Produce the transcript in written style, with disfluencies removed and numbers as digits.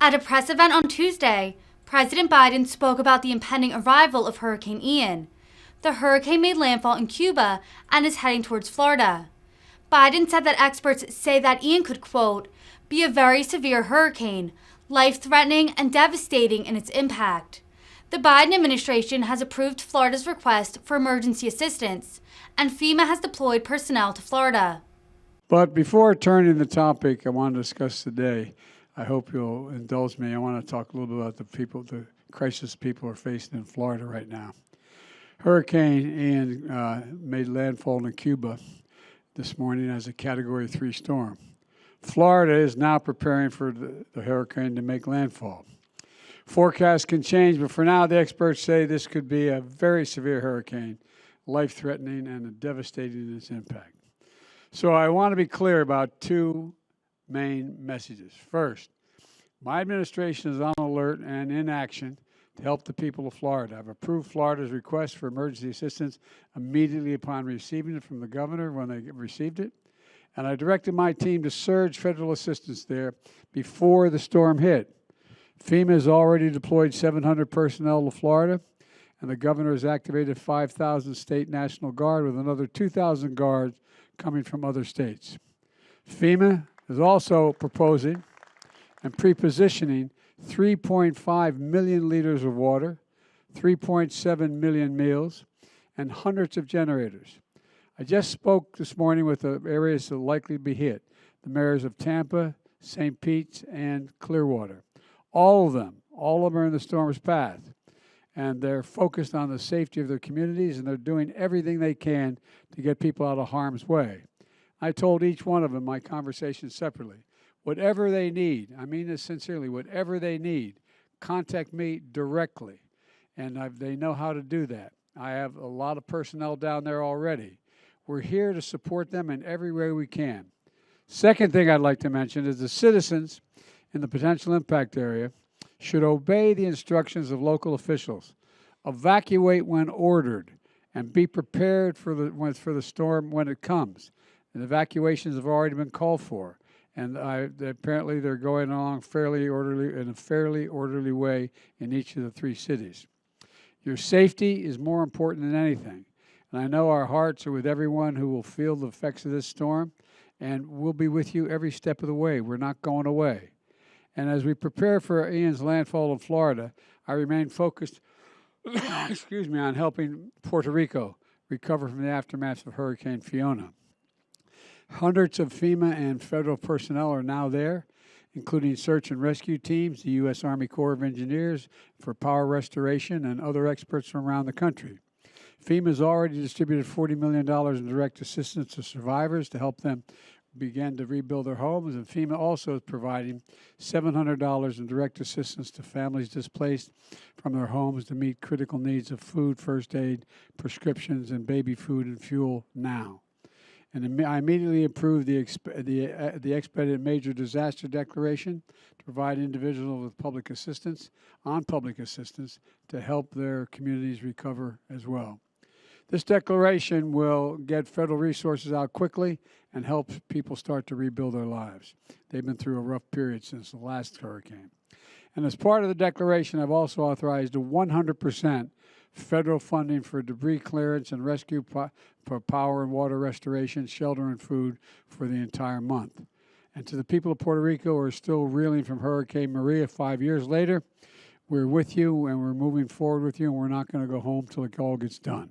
At a press event on Tuesday, President Biden spoke about the impending arrival of Hurricane Ian. The hurricane made landfall in Cuba and is heading towards Florida. Biden said that experts say that Ian could, quote, be a very severe hurricane, life-threatening and devastating in its impact. The Biden administration has approved Florida's request for emergency assistance, and FEMA has deployed personnel to Florida. But before turning the topic I want to discuss today, I hope you'll indulge me. I want to talk a little bit about the crisis people are facing in Florida right now. Hurricane Ian made landfall in Cuba this morning as a Category 3 storm. Florida is now preparing for the hurricane to make landfall. Forecasts can change, but for now, the experts say this could be a very severe hurricane, life-threatening and devastating in its impact. So I want to be clear about two main messages. First, my administration is on alert and in action to help the people of Florida. I've approved Florida's request for emergency assistance immediately upon receiving it from the governor when they received it. And I directed my team to surge federal assistance there before the storm hit. FEMA has already deployed 700 personnel to Florida, and the governor has activated 5,000 state National Guard with another 2,000 guards coming from other states. FEMA is also proposing and pre-positioning 3.5 million liters of water, 3.7 million meals, and hundreds of generators. I just spoke this morning with the areas that are likely to be hit, the mayors of Tampa, St. Pete, and Clearwater. All of them are in the storm's path, and they're focused on the safety of their communities, and they're doing everything they can to get people out of harm's way. I told each one of them in my conversation separately, whatever they need, I mean this sincerely, whatever they need, contact me directly, and they know how to do that. I have a lot of personnel down there already. We're here to support them in every way we can. Second thing I'd like to mention is the citizens in the potential impact area should obey the instructions of local officials, evacuate when ordered, and be prepared for the storm when it comes. And evacuations have already been called for, and apparently they're going along in a fairly orderly way in each of the three cities. Your safety is more important than anything, and I know our hearts are with everyone who will feel the effects of this storm, and we'll be with you every step of the way. We're not going away. And as we prepare for Ian's landfall in Florida, I remain focused on helping Puerto Rico recover from the aftermath of Hurricane Fiona. Hundreds of FEMA and federal personnel are now there, including search and rescue teams, the U.S. Army Corps of Engineers for power restoration, and other experts from around the country. FEMA has already distributed $40 million in direct assistance to survivors to help them begin to rebuild their homes, and FEMA also is providing $700 in direct assistance to families displaced from their homes to meet critical needs of food, first aid, prescriptions, and baby food and fuel now. And I immediately approved the expedited major disaster declaration to provide individuals with public assistance to help their communities recover as well. This declaration will get federal resources out quickly and help people start to rebuild their lives. They've been through a rough period since the last hurricane. And as part of the declaration, I've also authorized a 100% federal funding for debris clearance and rescue for power and water restoration, shelter and food for the entire month. And to the people of Puerto Rico who are still reeling from Hurricane Maria 5 years later, we're with you and we're moving forward with you, and we're not going to go home till it all gets done.